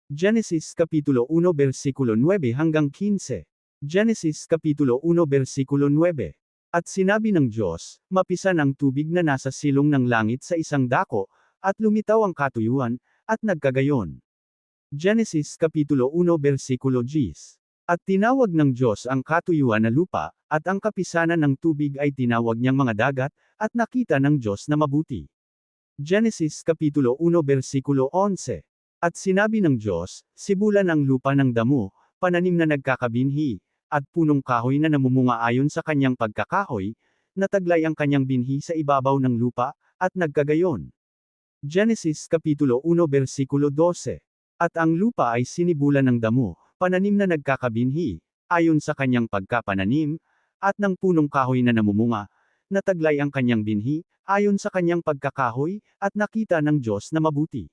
Genesis Kapitulo 1 versikulo 9 hanggang 15. Genesis Kapitulo 1 versikulo 9. At sinabi ng Diyos, mapisan ang tubig na nasa silong ng langit sa isang dako, at lumitaw ang katuyuan, at nagkagayon. Genesis Kapitulo 1 versikulo 10. At tinawag ng Diyos ang katuyuan na lupa, at ang kapisanan ng tubig ay tinawag niyang mga dagat, at nakita ng Diyos na mabuti. Genesis Kapitulo 1 versikulo 11. At sinabi ng Diyos, sibulan ang lupa ng damo, pananim na nagkakabinhi, at punong kahoy na namumunga ayon sa kanyang pagkakahoy, nataglay ang kanyang binhi sa ibabaw ng lupa, at nagkagayon. Genesis Kapitulo 1 versikulo 12. At ang lupa ay sinibulan ng damo, pananim na nagkakabinhi, ayon sa kanyang pagkapananim, at ng punong kahoy na namumunga, nataglay ang kanyang binhi, ayon sa kanyang pagkakahoy, at nakita ng Diyos na mabuti.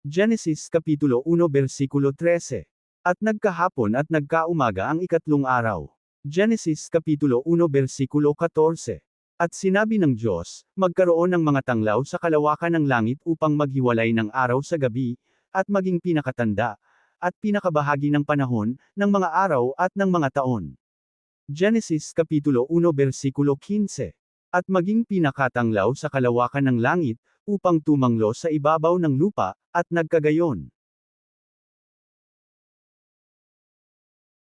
Genesis Kapitulo 1 versikulo 13. At nagkahapon at nagkaumaga ang ikatlong araw. Genesis Kapitulo 1 versikulo 14. At sinabi ng Diyos, magkaroon ng mga tanglaw sa kalawakan ng langit upang maghiwalay ng araw sa gabi, at maging pinakatanda, at pinakabahagi ng panahon, ng mga araw at ng mga taon. Genesis Kapitulo 1 versikulo 15. At maging pinakatanglaw sa kalawakan ng langit, upang tumanglo sa ibabaw ng lupa, at nagkagayon.